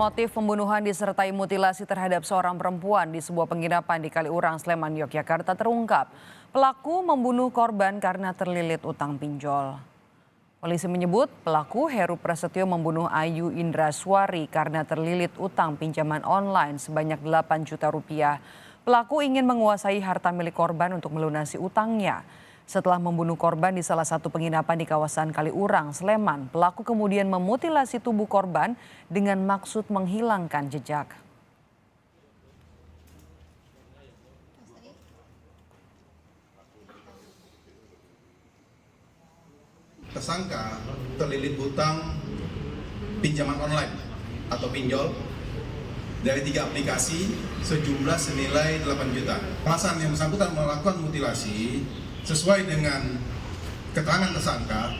motif pembunuhan disertai mutilasi terhadap seorang perempuan di sebuah penginapan di Kaliurang, Sleman, Yogyakarta terungkap. Pelaku membunuh korban karena terlilit utang pinjol. Polisi menyebut pelaku Heru Prasetyo membunuh Ayu Indraswari karena terlilit utang pinjaman online sebanyak 8 juta rupiah. Pelaku ingin menguasai harta milik korban untuk melunasi utangnya. Setelah membunuh korban di salah satu penginapan di kawasan Kaliurang, Sleman, pelaku kemudian memutilasi tubuh korban dengan maksud menghilangkan jejak. Tersangka terlilit hutang pinjaman online atau pinjol dari 3 aplikasi sejumlah senilai 8 juta. Alasan yang bersangkutan melakukan mutilasi sesuai dengan keterangan tersangka,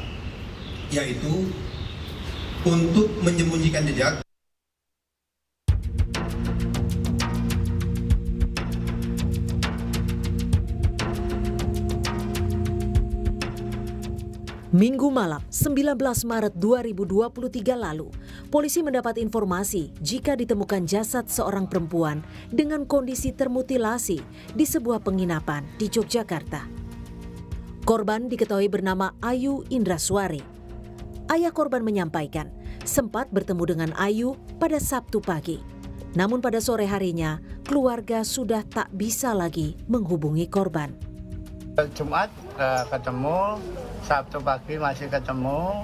yaitu untuk menyembunyikan jejak. Minggu malam, 19 Maret 2023 lalu, polisi mendapat informasi jika ditemukan jasad seorang perempuan dengan kondisi termutilasi di sebuah penginapan di Yogyakarta. Korban diketahui bernama Ayu Indraswari. Ayah korban menyampaikan sempat bertemu dengan Ayu pada Sabtu pagi. Namun pada sore harinya, keluarga sudah tak bisa lagi menghubungi korban. Jumat ketemu, Sabtu pagi masih ketemu,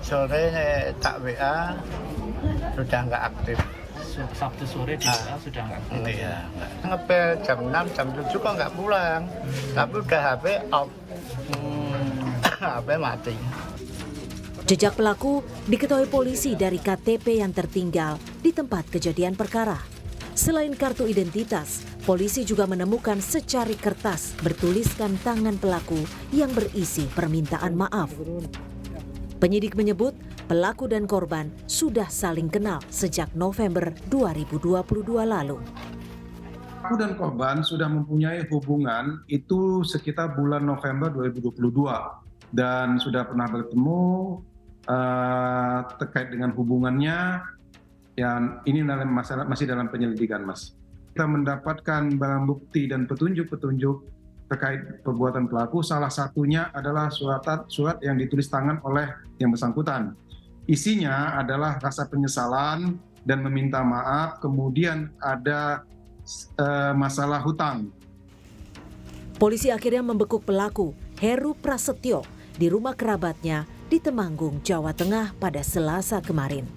sore tak WA sudah nggak aktif. Sabtu sore di WA sudah nggak aktif. Iya, ngepel jam 6, jam 7 kok nggak pulang, tapi udah HP off, HP mati. Jejak pelaku diketahui polisi dari KTP yang tertinggal di tempat kejadian perkara. Selain kartu identitas, polisi juga menemukan secari kertas bertuliskan tangan pelaku yang berisi permintaan maaf. Penyidik menyebut pelaku dan korban sudah saling kenal sejak November 2022 lalu. Pelaku dan korban sudah mempunyai hubungan itu sekitar bulan November 2022 dan sudah pernah bertemu terkait dengan hubungannya. Yang ini masih dalam penyelidikan, Mas. Kita mendapatkan barang bukti dan petunjuk-petunjuk terkait perbuatan pelaku. Salah satunya adalah surat yang ditulis tangan oleh yang bersangkutan. Isinya adalah rasa penyesalan dan meminta maaf. Kemudian ada masalah hutang. Polisi akhirnya membekuk pelaku Heru Prasetyo di rumah kerabatnya di Temanggung, Jawa Tengah pada Selasa kemarin.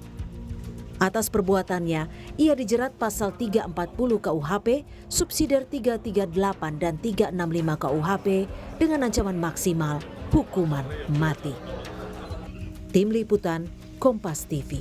Atas perbuatannya, ia dijerat pasal 340 KUHP, subsidiar 338 dan 365 KUHP dengan ancaman maksimal hukuman mati. Tim Liputan, Kompas TV.